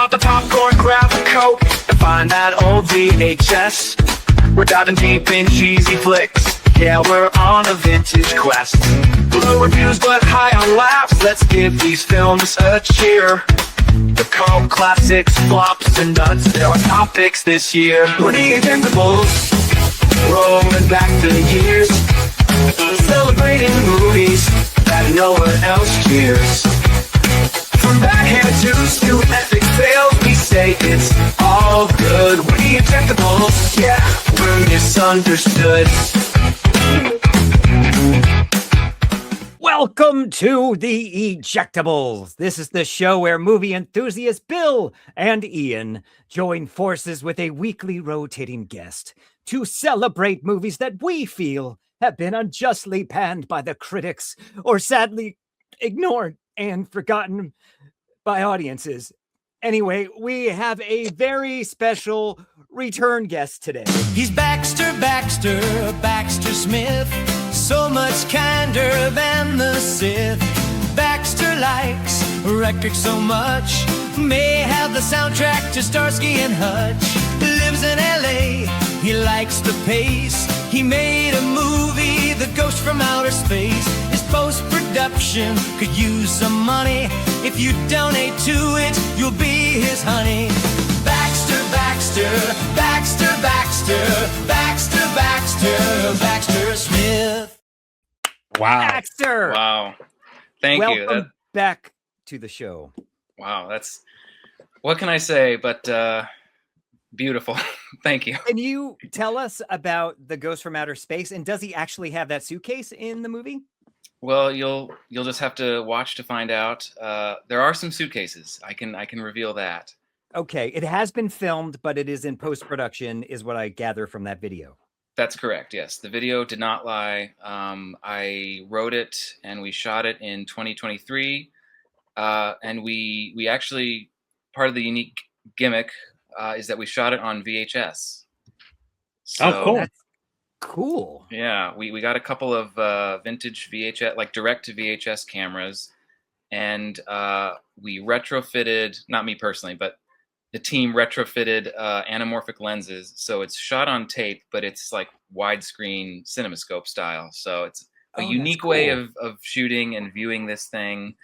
pop the popcorn, grab a Coke, and find that old VHS. We're diving deep in cheesy flicks. Yeah, we're on a vintage quest. Low reviews but high on laughs. Let's give these films a cheer. The cult classics, flops and nuts, they're our topics this year. We're the Ejectables, rolling back the years, celebrating movies that no one else cheers. From backhand twos to epic fails, we say it's all good. We're the Ejectables, yeah, we're misunderstood. Welcome to the Ejectables. This is the show where movie enthusiasts Bill and Ian join forces with a weekly rotating guest to celebrate movies that we feel have been unjustly panned by the critics or sadly ignored and forgotten by audiences. Anyway, we have a very special return guest today. He's Baxter Smith, so much kinder than the Sith. Baxter likes records so much, may have the soundtrack to Starsky and Hutch. Lives in LA, he likes the pace. He made a movie, The Ghost from Outer Space. His post-production could use some money. If you donate to it, you'll be his honey. Baxter Smith. Wow. Baxter! Wow. Thank you. Welcome back to the show. Wow. That's, what can I say, but beautiful. Thank you. Can you tell us about The Ghost from Outer Space? And does he actually have that suitcase in the movie? Well, you'll just have to watch to find out. There are some suitcases. I can reveal that. Okay, it has been filmed, but it is in post-production, is what I gather from that video. That's correct. Yes, the video did not lie. I wrote it and we shot it in 2023, and we actually, part of the unique gimmick is that we shot it on VHS. So, oh, cool! That's cool. Yeah, we got a couple of vintage VHS, like direct to VHS cameras, and we retrofitted, not me personally, but the team retrofitted anamorphic lenses, so it's shot on tape, but it's like widescreen cinemascope style. So it's a unique way of shooting and viewing this thing.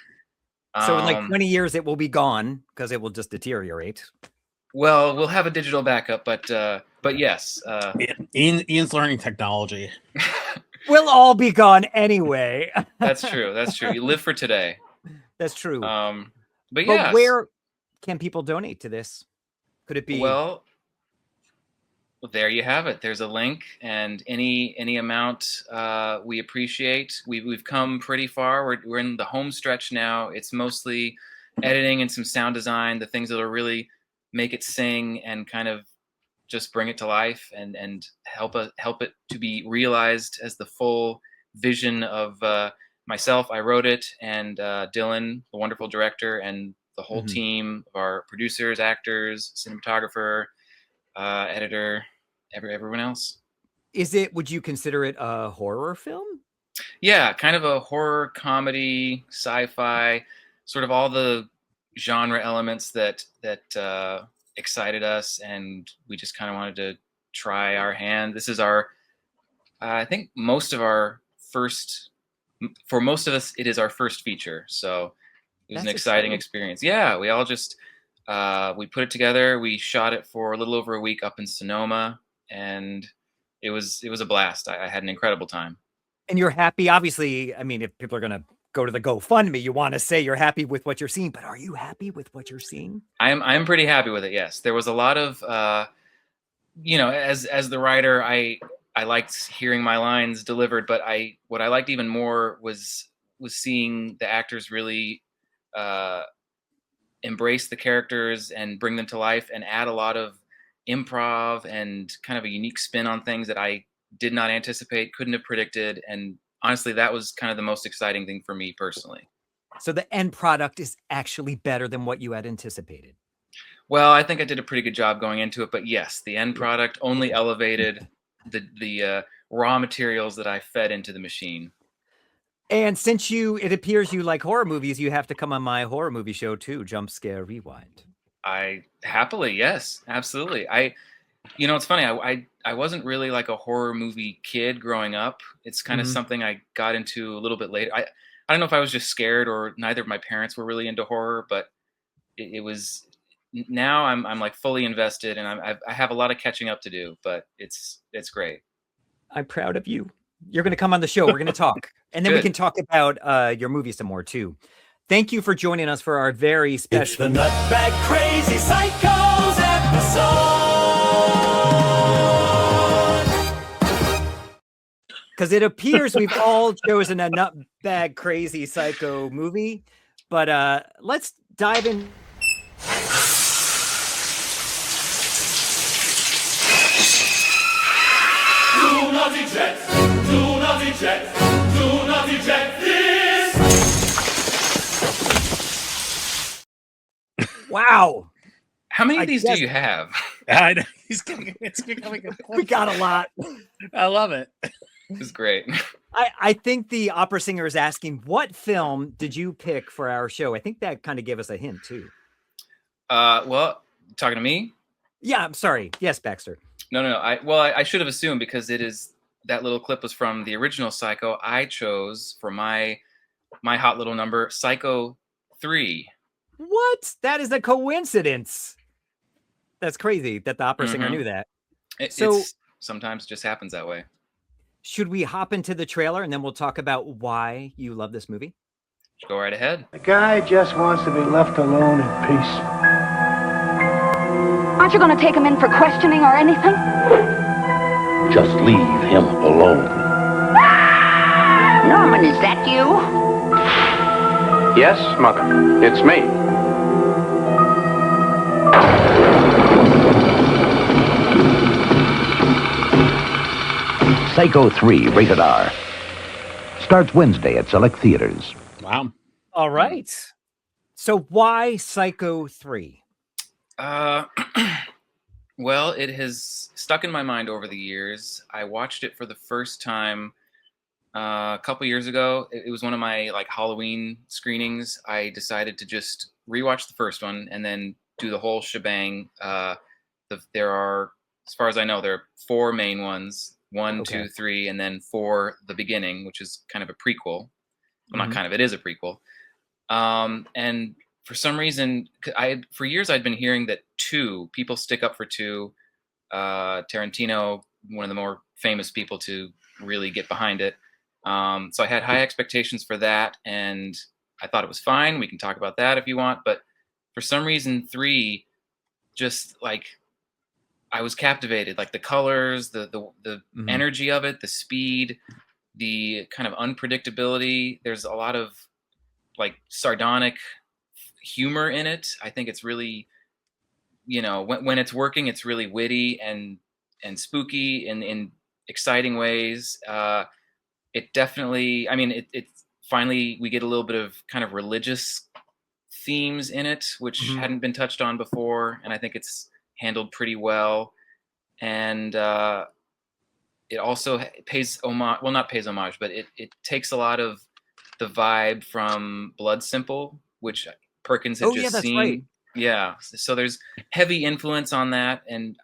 So in like 20 years, it will be gone because it will just deteriorate. Well, we'll have a digital backup, but yes. Ian's learning technology. We'll all be gone anyway. That's true. That's true. You live for today. That's true. But yeah. Where can people donate to this? Could it be? Well, there you have it. There's a link, and any amount we appreciate. We've come pretty far. We're in the home stretch now. It's mostly editing and some sound design, the things that will really make it sing and kind of just bring it to life and help it to be realized as the full vision of myself. I wrote it, and Dylan, the wonderful director, and the whole team of our producers, actors, cinematographer, editor, everyone else. Would you consider it a horror film? Yeah, kind of a horror, comedy, sci-fi, sort of all the genre elements that excited us, and we just kind of wanted to try our hand. This is our, I think for most of us, it is our first feature. So it was an exciting experience. Yeah, we all just, we put it together. We shot it for a little over a week up in Sonoma, and it was a blast. I had an incredible time. And you're happy? Obviously, I mean, if people are going to go to the GoFundMe, you want to say you're happy with what you're seeing, but are you happy with what you're seeing? I'm pretty happy with it, yes. There was a lot of, as the writer, I liked hearing my lines delivered, but what I liked even more was seeing the actors really embrace the characters and bring them to life and add a lot of improv and kind of a unique spin on things that I did not anticipate, couldn't have predicted. And honestly, that was kind of the most exciting thing for me personally. So the end product is actually better than what you had anticipated. Well, I think I did a pretty good job going into it, but yes, the end product only elevated the raw materials that I fed into the machine. And since it appears you like horror movies, you have to come on my horror movie show too, Jump Scare Rewind. I happily, yes, absolutely. It's funny. I wasn't really like a horror movie kid growing up. It's kind of something I got into a little bit later. I don't know if I was just scared or neither of my parents were really into horror, but it was. Now I'm like fully invested, and I have a lot of catching up to do. But it's great. I'm proud of you. You're going to come on the show. We're going to talk, and then we Good. can talk about your movie some more too. Thank you for joining us for our very special. It's the Nutbag Crazy Psychos episode. Because it appears we've all chosen a Nutbag Crazy Psycho movie, but let's dive in. Do not eject, do not eject, do not eject this. Wow. How many I of these guess- do you have? I know. It's becoming a We got a lot. I love it. This is great. I think the opera singer is asking, what film did you pick for our show? I think that kind of gave us a hint too. Well, talking to me? Yeah, I'm sorry. Yes, Baxter. No. I should have assumed because that little clip was from the original Psycho. I chose for my hot little number, Psycho 3. What? That is a coincidence. That's crazy that the opera singer knew that. It's sometimes just happens that way. Should we hop into the trailer and then we'll talk about why you love this movie? Go right ahead. The guy just wants to be left alone in peace. Aren't you going to take him in for questioning or anything? Just leave him alone. Norman, is that you? Yes, Mother, it's me. Psycho 3, rated R. Starts Wednesday at select theaters. Wow. All right. So why Psycho 3? Well, it has stuck in my mind over the years. I watched it for the first time a couple years ago. It was one of my like Halloween screenings. I decided to just rewatch the first one and then do the whole shebang. There are, as far as I know, there are 4 main ones. 1, 2, 3, and then 4, the beginning, which is kind of a prequel. Well, not kind of, it is a prequel. And for some reason, for years I'd been hearing that 2, people stick up for 2. Tarantino, one of the more famous people to really get behind it. So I had high expectations for that, and I thought it was fine. We can talk about that if you want. But for some reason, 3, just like, I was captivated, like the colors, the energy of it, the speed, the kind of unpredictability. There's a lot of like sardonic humor in it. I think it's really, when it's working, it's really witty and spooky in exciting ways. It definitely, it finally, we get a little bit of kind of religious themes in it, which hadn't been touched on before. And I think it's handled pretty well, and it also pays homage. Well, not pays homage, but it takes a lot of the vibe from Blood Simple, which Perkins had just seen. Right. Yeah, so there's heavy influence on that, and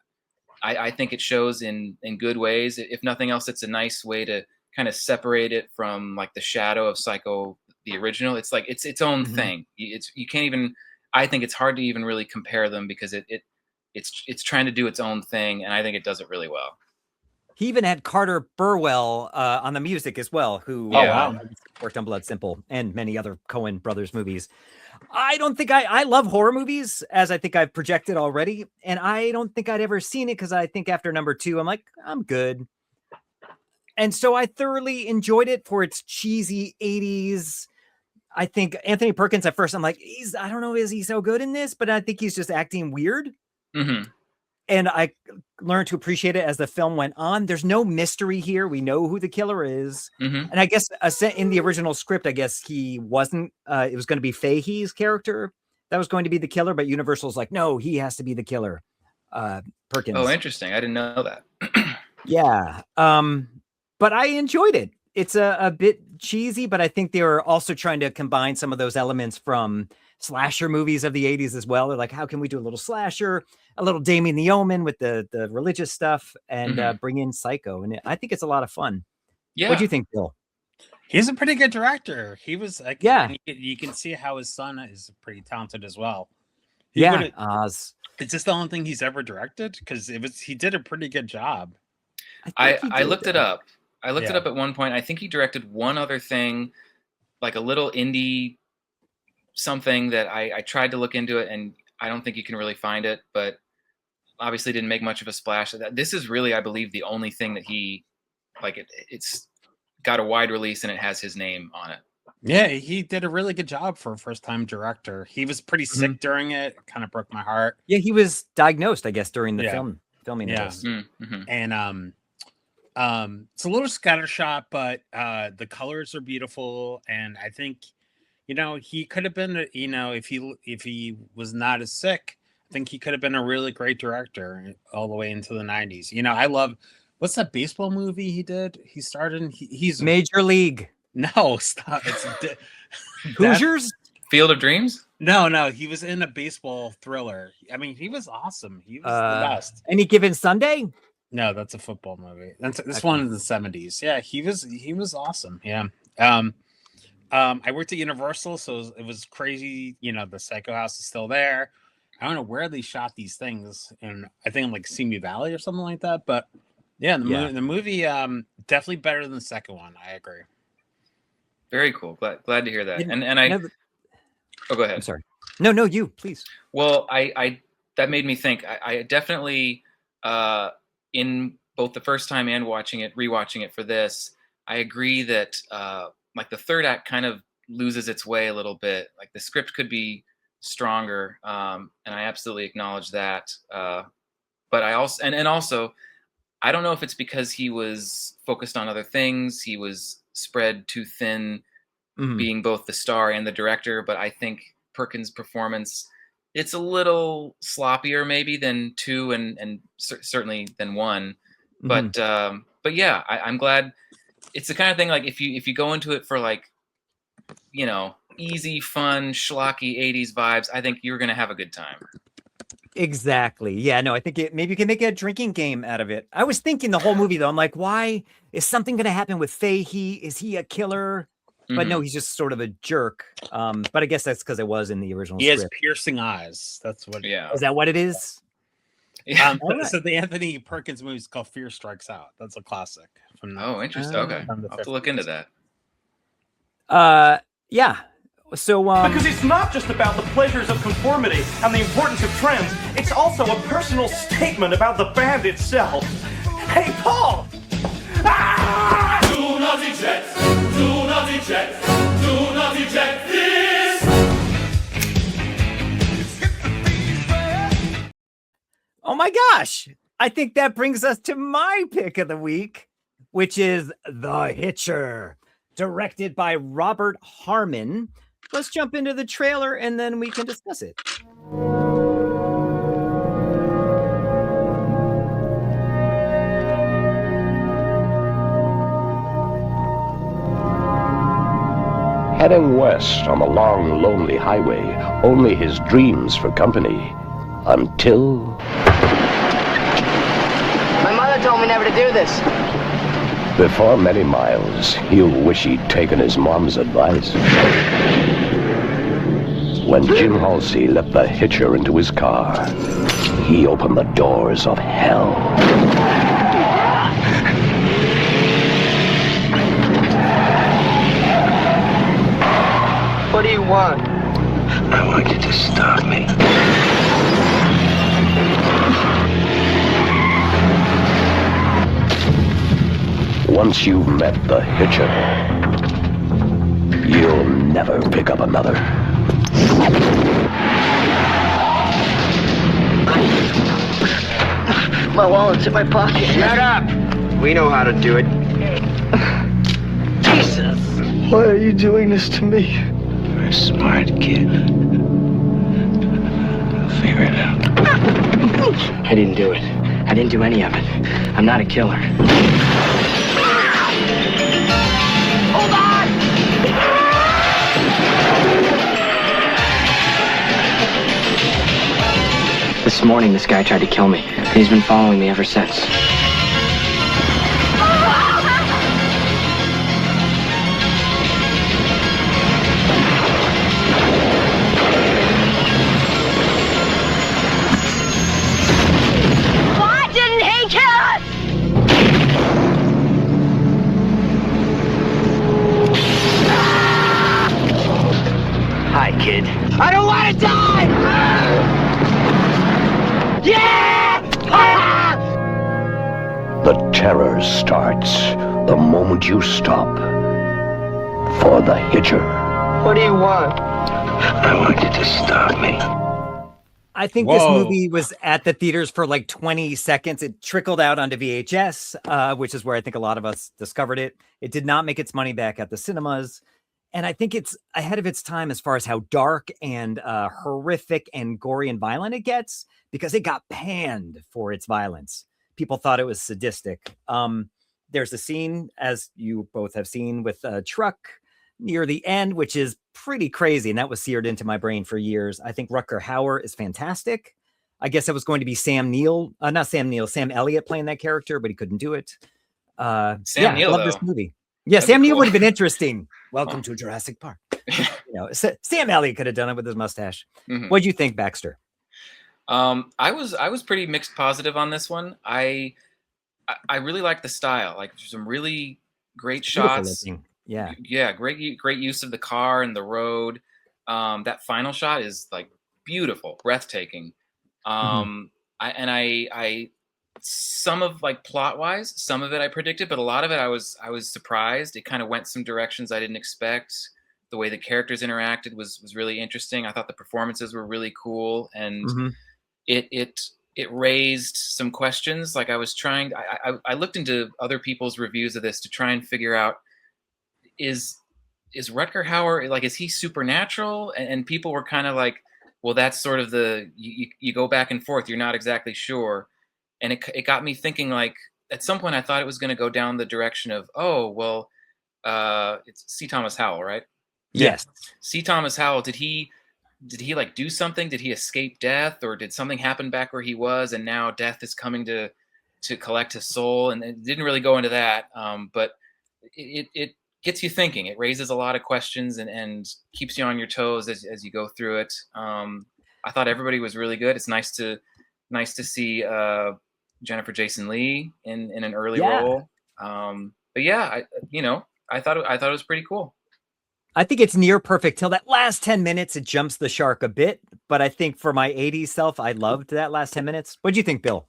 I think it shows in good ways. If nothing else, it's a nice way to kind of separate it from like the shadow of Psycho, the original. It's like it's its own thing. You can't even. I think it's hard to even really compare them because it's trying to do its own thing, and I think it does it really well. He even had Carter Burwell on the music as well, who worked on Blood Simple and many other Coen brothers movies. I don't think I love horror movies, as I think I've projected already, and I don't think I'd ever seen it because I think after number 2, I'm like, I'm good. And so I thoroughly enjoyed it for its cheesy 80s. I think Anthony Perkins at first, I'm like, I don't know, is he so good in this? But I think he's just acting weird. And I learned to appreciate it as the film went on. There's no mystery here. We know who the killer is. And I guess in the original script, I guess he wasn't, it was going to be Fahey's character that was going to be the killer, but Universal's like, no, he has to be the killer. Perkins. Oh, interesting. I didn't know that. Yeah. But I enjoyed it. It's a bit cheesy, but I think they were also trying to combine some of those elements from slasher movies of the 80s as well. They're like, how can we do a little slasher, a little Damien the Omen with the religious stuff, and bring in Psycho? And I think it's a lot of fun. Yeah. What do you think, Bill? He's a pretty good director. He was like, yeah. You can see how his son is pretty talented as well. Oz. Is this the only thing he's ever directed? Because he did a pretty good job. I looked it up. I looked it up at one point. I think he directed one other thing, like a little indie something that I tried to look into it, and I don't think you can really find it, but obviously didn't make much of a splash. This is really, I believe, the only thing that he, like, it's got a wide release and it has his name on it. Yeah, he did a really good job for a first-time director. He was pretty sick during it. Kind of broke my heart. Yeah, he was diagnosed, I guess, during the filming of this. And it's a little scattershot, but the colors are beautiful, and I think, he could have been, if he was not as sick, I think he could have been a really great director all the way into the 90s. I love, what's that baseball movie he did? He starred in, he's Major League. No, stop. It's Hoosiers? Field of Dreams? No, he was in a baseball thriller. I mean, he was awesome. He was the best. Any Given Sunday? No, that's a football movie. This one in the 70s. Yeah, he was awesome. Yeah. I worked at Universal, so it was crazy. The Psycho House is still there. I don't know where they shot these things, and I think in like Simi Valley or something like that. But yeah, the movie definitely better than the second one. I agree. Very cool. Glad to hear that. Go ahead. I'm sorry. No, you please. Well, I that made me think. I definitely in both the first time and rewatching it for this, I agree that like the third act kind of loses its way a little bit. Like the script could be stronger, and I absolutely acknowledge that. But I also and also, I don't know if it's because he was focused on other things. He was spread too thin, being both the star and the director. But I think Perkins' performance, it's a little sloppier maybe than 2 and certainly than 1. But yeah, I'm glad. It's the kind of thing, like if you go into it for like, easy, fun, schlocky 80s vibes, I think you're going to have a good time. Exactly. Yeah, no, I think maybe you can make a drinking game out of it. I was thinking the whole movie, though, I'm like, why is something going to happen with Fahey? Is he a killer? But no, he's just sort of a jerk. But I guess that's because it was in the original script. He has piercing eyes. That's what. Yeah. Is that what it is? So the Anthony Perkins movie is called Fear Strikes Out. That's a classic. Interesting. Okay. I'll have to look into that. Yeah. So, because it's not just about the pleasures of conformity and the importance of trends. It's also a personal statement about the band itself. Hey, Paul! Ah! Do not eject. Do not eject. Do not eject this. Oh my gosh! I think that brings us to my pick of the week, which is The Hitcher, directed by Robert Harmon. Let's jump into the trailer and then we can discuss it. Heading west on the long, lonely highway, only his dreams for company. Until... My mother told me never to do this. Before many miles, he'll wish he'd taken his mom's advice. When Jim Halsey let the Hitcher into his car, he opened the doors of hell. What do you want? I want you to stop me. Once you've met the Hitcher, you'll never pick up another. My wallet's in my pocket. Shut up! We know how to do it. Jesus! Why are you doing this to me? You're a smart kid. You'll figure it out. I didn't do it. I didn't do any of it. I'm not a killer. Hold on! This morning, this guy tried to kill me. He's been following me ever since. Why didn't he kill us? Hi, kid. I don't want to die! Yeah! The terror starts the moment you stop for the Hitcher. What do you want? I want you to stop me. I think this movie was at the theaters for like 20 seconds. It trickled out onto VHS, which is where I think a lot of us discovered it. It did not make its money back at the cinemas. And I think it's ahead of its time as far as how dark and horrific and gory and violent it gets, because it got panned for its violence. People thought it was sadistic. There's a scene, as you both have seen, with a truck near the end, which is pretty crazy. And that was seared into my brain for years. I think Rutger Hauer is fantastic. I guess it was going to be Sam Elliott playing that character, but he couldn't do it. Sam Neill, I love this movie. Yeah, Sam Neill would have been interesting. Welcome to Jurassic Park. Sam Elliott could have done it with his mustache. Mm-hmm. What do you think, Baxter? I was pretty mixed positive on this one. I really like the style. Like, there's some really great shots. Yeah, great use of the car and the road. That final shot is like beautiful, breathtaking. I some of, like, plot wise, some of it I predicted, but a lot of it I was surprised. It kind of went some directions I didn't expect. The way the characters interacted was really interesting. I thought the performances were really cool, and it raised some questions. Like, I was trying, I looked into other people's reviews of this to try and figure out, is Rutger Hauer, like, is he supernatural? And people were kind of like, well, that's sort of you go back and forth. You're not exactly sure. And it got me thinking, like, at some point I thought it was going to go down the direction of, oh, well, it's C. Thomas Howell, right? Yes. C. Thomas Howell, did he like do something? Did he escape death, or did something happen back where he was, and now death is coming to collect his soul? And it didn't really go into that, but it gets you thinking. It raises a lot of questions and keeps you on your toes as you go through it. I thought everybody was really good. It's nice to see Jennifer Jason Leigh in an early role. But yeah, I thought it was pretty cool. I think it's near perfect till that last 10 minutes. It jumps the shark a bit, but I think for my 80s self, I loved that last 10 minutes. What do you think, Bill?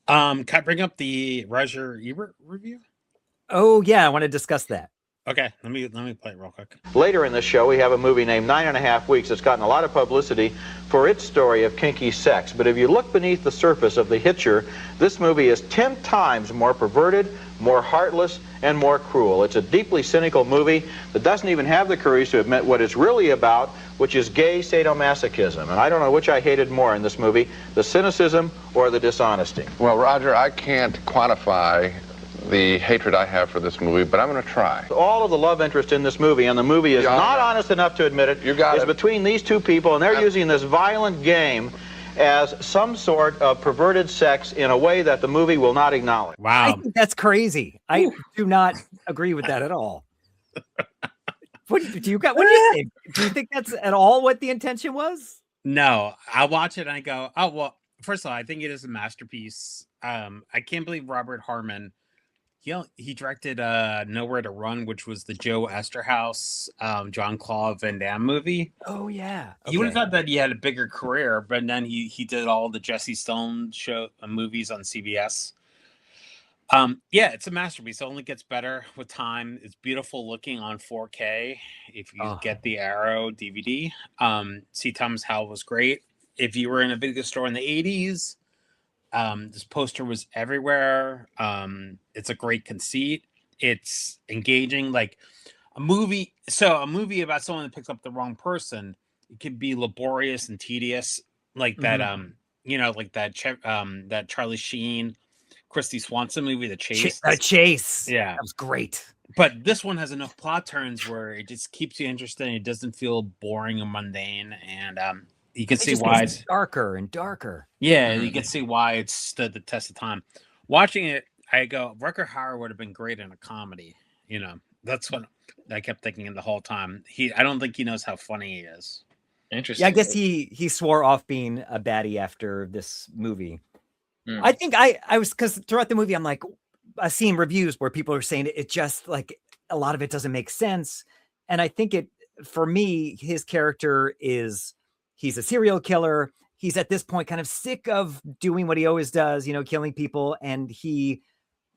Can I bring up the Roger Ebert review? Oh yeah, I want to discuss that. Okay, let me play it real quick. Later in the show, we have a movie named 9.5 Weeks that's gotten a lot of publicity for its story of kinky sex. But if you look beneath the surface of The Hitcher, this movie is 10 times more perverted, more heartless, and more cruel. It's a deeply cynical movie that doesn't even have the courage to admit what it's really about, which is gay sadomasochism. And I don't know which I hated more in this movie, the cynicism or the dishonesty. Well, Roger, I can't quantify the hatred I have for this movie, but I'm going to try. All of the love interest in this movie, and the movie is not honest enough to admit it, is between these two people, and they're using this violent game as some sort of perverted sex in a way that the movie will not acknowledge. Wow. I think that's crazy. I do not agree with that at all. What do you think? Do you think that's at all what the intention was? No, I watch it and I go, oh, well, first of all, I think it is a masterpiece. I can't believe Robert Harmon, he directed Nowhere to Run, which was the Joe Esterhaus, Jean-Claude Van Damme movie. Oh yeah. You would have thought that he had a bigger career, but then he did all the Jesse Stone movies on CBS. Yeah, it's a masterpiece. It only gets better with time. It's beautiful looking on 4K if you get the Arrow DVD. C. Thomas Howell was great. If you were in a video store in the 80s, this poster was everywhere. It's a great conceit. It's engaging, like a movie. So a movie about someone that picks up the wrong person, it could be laborious and tedious, like that. Like that Charlie Sheen, Christy Swanson movie, The Chase. Chase. Yeah, that was great. But this one has enough plot turns where it just keeps you interested. And it doesn't feel boring and mundane. And you can It see just why gets it's darker and darker. yeah, you can see why it's stood the test of time. Watching it, I go, Rutger Hauer would have been great in a comedy. You know, that's what I kept thinking the whole time. I don't think he knows how funny he is. Interesting. Yeah, I guess he swore off being a baddie after this movie. Mm. I think I was, because throughout the movie, I'm like, I've seen reviews where people are saying it just like a lot of it doesn't make sense. And I think for me, his character he's a serial killer. He's at this point kind of sick of doing what he always does, killing people. And he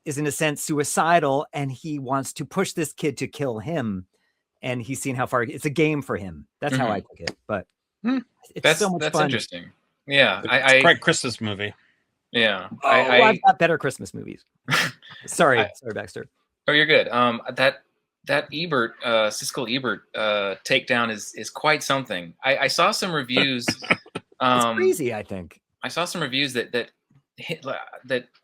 is in a sense suicidal, and he wants to push this kid to kill him. And he's seen how far it's a game for him. That's how I took it. But it's so much that's fun. interesting. Yeah. It's a great Christmas movie. Yeah. I've got better Christmas movies. Sorry, Baxter. Oh, you're good. That Ebert, Siskel Ebert takedown is quite something. I saw some reviews. It's crazy, I think. I saw some reviews that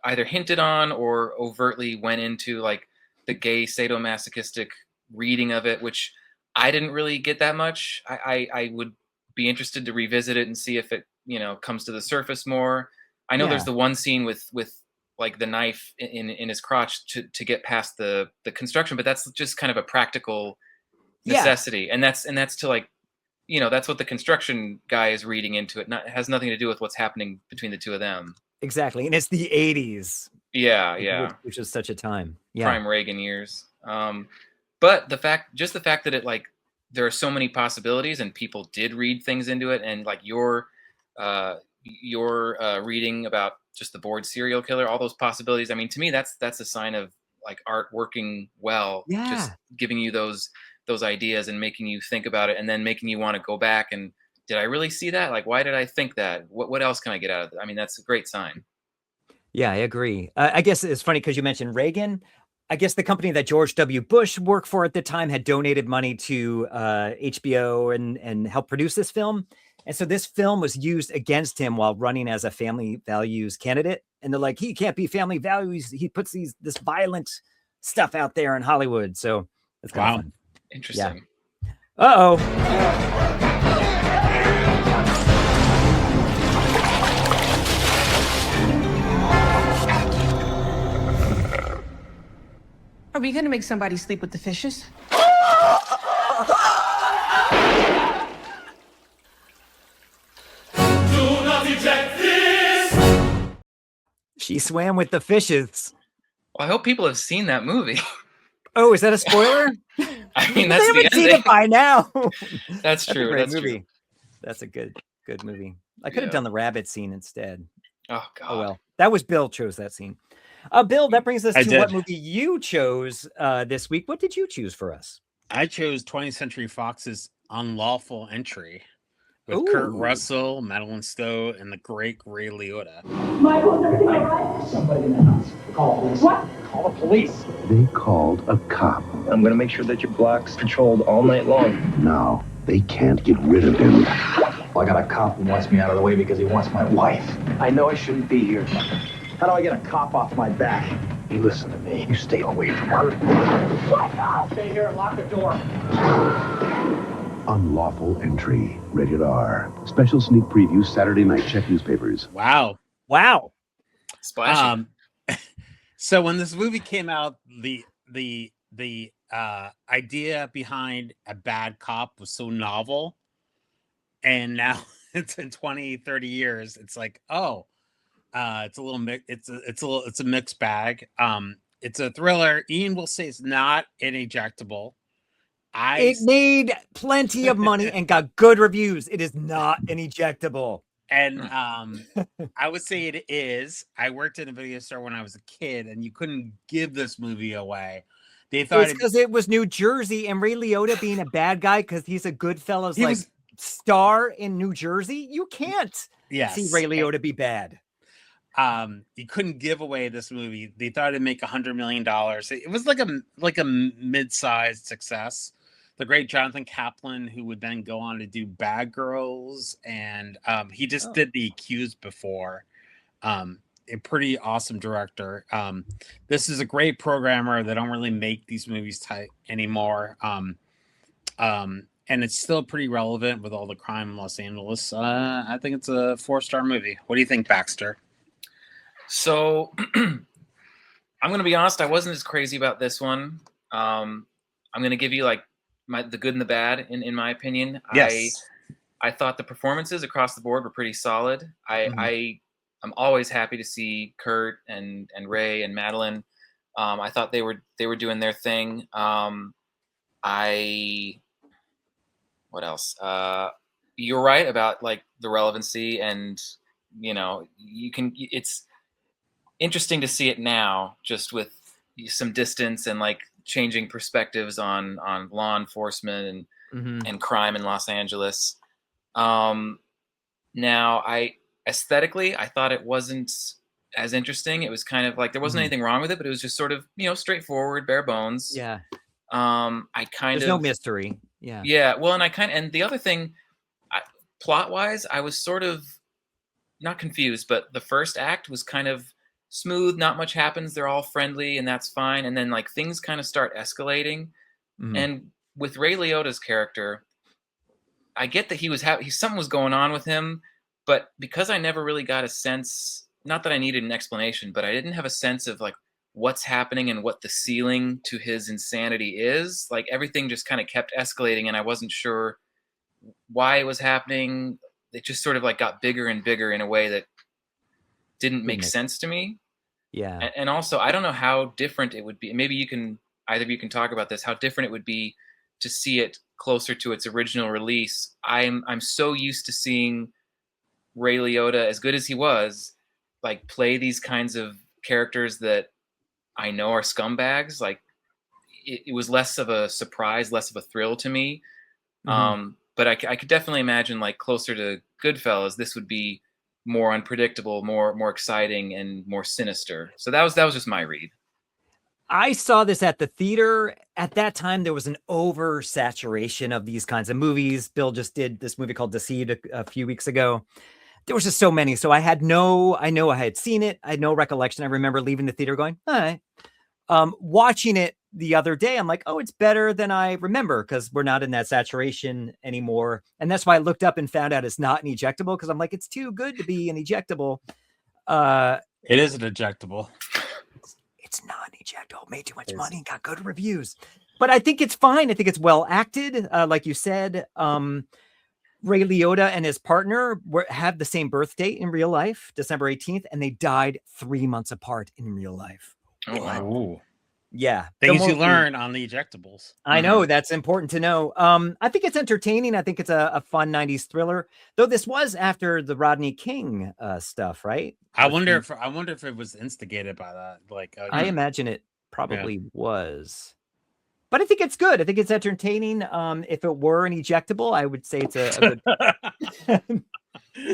either hinted on or overtly went into like the gay sadomasochistic reading of it, which I didn't really get that much. I would be interested to revisit it and see if it comes to the surface more. I know there's the one scene with like the knife in his crotch to get past the construction, but that's just kind of a practical necessity, and that's to like that's what the construction guy is reading into it. It has nothing to do with what's happening between the two of them. Exactly, and it's the 80s. Yeah, which is such a time. Yeah, prime Reagan years. But the fact that it like there are so many possibilities, and people did read things into it, and like your reading about just the bored serial killer, all those possibilities. I mean, to me, that's a sign of like art working well. Yeah, just giving you those ideas and making you think about it, and then making you want to go back and did I really see that? Like, why did I think that? What else can I get out of it? I mean, that's a great sign. Yeah, I agree. I guess it's funny because you mentioned Reagan. I guess the company that George W. Bush worked for at the time had donated money to HBO and helped produce this film. And so this film was used against him while running as a family values candidate. And they're like, he can't be family values. He puts this violent stuff out there in Hollywood. So that's kind of fun. Interesting. Yeah. Uh-oh. Are we gonna make somebody sleep with the fishes? Do not eject this! She swam with the fishes. Well, I hope people have seen that movie. Oh, is that a spoiler? I mean, that's they the haven't seen ending. it by now. That's true. A great That's movie. true. That's a good movie. I could have done the rabbit scene instead. Oh God. Oh well. That was Bill chose that scene. Bill, that brings us to what movie you chose this week. What did you choose for us? I chose 20th Century Fox's Unlawful Entry with Kurt Russell, Madeline Stowe, and the great Ray Liotta. Michael, is everything all right? Somebody in the house. Call the police. What? Call the police. They called a cop. I'm gonna make sure that your block's patrolled all night long. Now, they can't get rid of him. Well, I got a cop who wants me out of the way because he wants my wife. I know I shouldn't be here. How do I get a cop off my back? You listen to me. You stay away from her. What? Stay here and lock the door. Unlawful Entry. Rated R. Special sneak preview Saturday night. Check newspapers. Wow. Splashy. So when this movie came out, the idea behind a bad cop was so novel, and now it's in 20, 30 years. It's like, it's a little mix. It's a mixed bag. It's a thriller. Ian will say it's not an ejectable. It made plenty of money and got good reviews. It is not an ejectable. And I would say it is. I worked in a video store when I was a kid, and you couldn't give this movie away. They thought it's because it was New Jersey, and Ray Liotta being a bad guy because he's a Goodfellas star in New Jersey. You can't see Ray Liotta be bad. You couldn't give away this movie. They thought it'd make $100 million. It was like a mid-sized success. The great Jonathan Kaplan, who would then go on to do Bad Girls, and he just did The Accused before. A pretty awesome director. This is a great programmer. They don't really make these movies tight anymore. And and it's still pretty relevant with all the crime in Los Angeles. I think it's a 4-star movie. What do you think, Baxter? So I'm going to be honest. I wasn't as crazy about this one. I'm going to give you like the good and the bad in my opinion. Yes. I thought the performances across the board were pretty solid. I'm always happy to see Kurt and Ray and Madeline. I thought they were doing their thing. What else? You're right about like the relevancy, and it's interesting to see it now, just with some distance and like changing perspectives on law enforcement and crime in Los Angeles. Now, aesthetically, I thought it wasn't as interesting. It was kind of like there wasn't anything wrong with it, but it was just sort of straightforward, bare bones. Yeah. There's no mystery. Yeah. Yeah. Well, and the other thing, plot wise, I was sort of not confused, but the first act was kind of smooth. Not much happens. They're all friendly, and that's fine. And then like things kind of start escalating. And with Ray Liotta's character, I get that something was going on with him, but because I never really got a sense, not that I needed an explanation, but I didn't have a sense of like what's happening and what the ceiling to his insanity is. Like everything just kind of kept escalating, and I wasn't sure why it was happening. It just sort of like got bigger and bigger in a way that didn't make sense to me. Yeah. And also, I don't know how different it would be. Maybe either of you can talk about this, how different it would be to see it closer to its original release. I'm so used to seeing Ray Liotta, as good as he was, like play these kinds of characters that I know are scumbags. Like it was less of a surprise, less of a thrill to me. But I could definitely imagine like closer to Goodfellas, this would be more unpredictable, more exciting, and more sinister. So that was just my read. I saw this at the theater. At that time, there was an oversaturation of these kinds of movies. Bill just did this movie called Deceived a few weeks ago. There was just so many. So I know I had seen it. I had no recollection. I remember leaving the theater going, all right. Watching it the other day, I'm like, oh, it's better than I remember because we're not in that saturation anymore. And that's why I looked up and found out it's not an ejectable because I'm like, it's too good to be an ejectable. It is an ejectable. It's not an ejectable. Made too much money, got good reviews. But I think it's fine. I think it's well acted. Like you said, Ray Liotta and his partner have the same birth date in real life, December 18th, and they died 3 months apart in real life. Oh, wow. Yeah. Things you learn on the Ejectables. I know, that's important to know. I think it's entertaining. I think it's a fun 90s thriller, though this was after the Rodney King stuff, right? I wonder if it was instigated by that. Like I imagine it probably was. But I think it's good. I think it's entertaining. If it were an ejectable, I would say it's a good.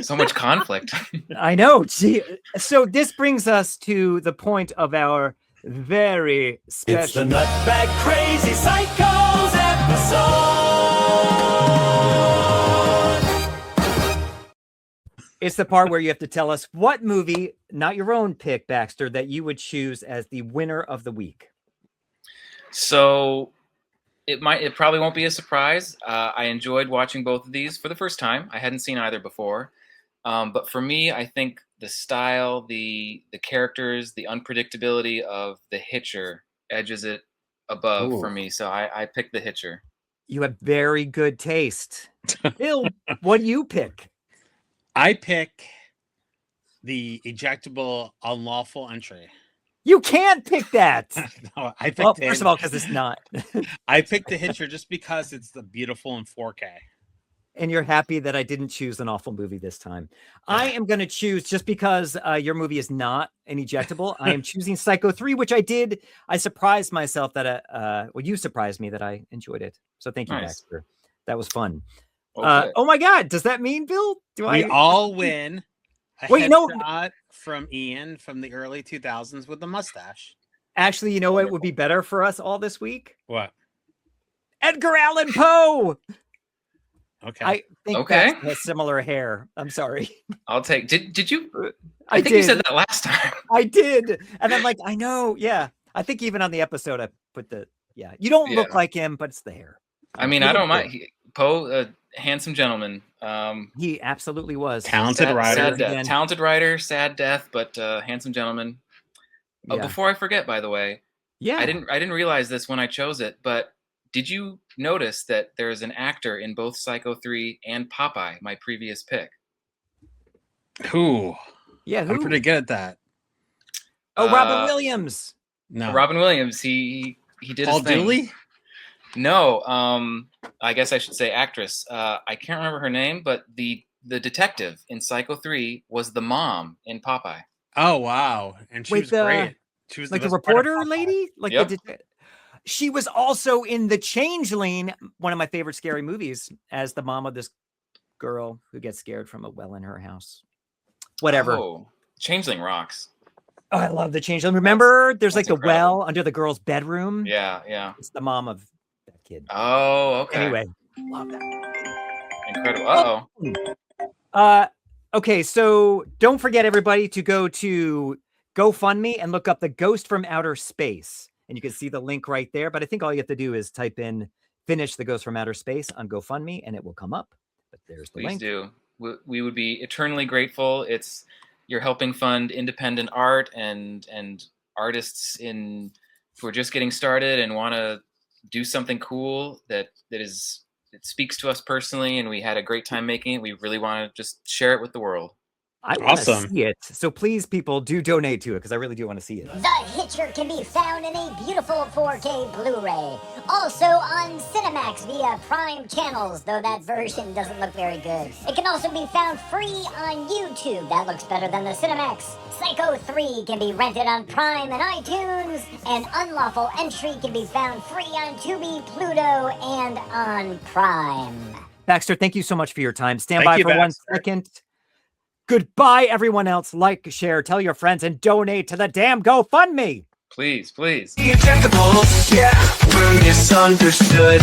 So much conflict. I know. Gee. So this brings us to the point of our very special. It's the Nutbag Crazy Psychos episode. It's the part where you have to tell us what movie, not your own pick, Baxter, that you would choose as the winner of the week. So it probably won't be a surprise. I enjoyed watching both of these for the first time. I hadn't seen either before. But for me, I think the style, the characters, the unpredictability of The Hitcher edges it above for me. So I picked The Hitcher. You have very good taste. Bill, what do you pick? I pick the ejectable Unlawful Entry. You can't pick that. No, I picked first of all, because it's not. I picked The Hitcher just because it's the beautiful in 4K. And you're happy that I didn't choose an awful movie this time. I am going to choose, just because your movie is not an ejectable, I am choosing Psycho 3, which I did. I surprised myself that, you surprised me that I enjoyed it. So thank you, Baxter. That was fun. Okay. Oh my God. Does that mean, Bill? We all win. Wait, no. Shot from Ian from the early 2000s with the mustache. Actually, you know what would be better for us all this week? What? Edgar Allan Poe. Okay. I think that has similar hair. I'm sorry. I'll take. Did you? I think you said that last time. I did, and I'm like, I know. Yeah, I think even on the episode, I put the. Yeah, you don't look like him, but it's the hair. I mean, I don't mind. Poe, handsome gentleman. He absolutely was. Talented writer. Sad death. Talented writer, sad death, but handsome gentleman. Yeah. Before I forget, by the way, yeah, I didn't realize this when I chose it, but did you notice that there's an actor in both Psycho 3 and Popeye, my previous pick? Who? Yeah, I'm pretty good at that. Oh, Robin Williams. No, Robin Williams. He did Paul his thing. Dooley? No, I guess I should say actress. I can't remember her name, but the detective in Psycho 3 was the mom in Popeye. Oh wow, and she was great. She was like the the best part of reporter Popeye. lady. Like Yep. she was also in The Changeling, one of my favorite scary movies, as the mom of this girl who gets scared from a well in her house. Whatever. Oh, Changeling rocks. Oh, I love The Changeling. Remember, there's like that's the well under the girl's bedroom. Yeah. It's the mom of that kid. Oh, okay. Anyway, love that. Incredible. Uh-oh. Okay, so don't forget, everybody, to go to GoFundMe and look up The Ghost from Outer Space. And you can see the link right there. But I think all you have to do is type in "Finish The Ghost from Outer Space" on GoFundMe and it will come up. But there's the link. Please do. We would be eternally grateful. You're helping fund independent art and artists who are just getting started and want to do something cool that speaks to us personally, and we had a great time making it. We really want to just share it with the world. I want to see it. So please, people, do donate to it because I really do want to see it. The Hitcher can be found in a beautiful 4K Blu-ray. Also on Cinemax via Prime channels, though that version doesn't look very good. It can also be found free on YouTube. That looks better than the Cinemax. Psycho 3 can be rented on Prime and iTunes, and Unlawful Entry can be found free on Tubi, Pluto, and on Prime. Baxter, thank you so much for your time. Stand Thank by you, for 1 Baxter. second. Goodbye, everyone else. Like, share, tell your friends, and donate to the damn GoFundMe. Please. Ejectables, yeah, we're misunderstood.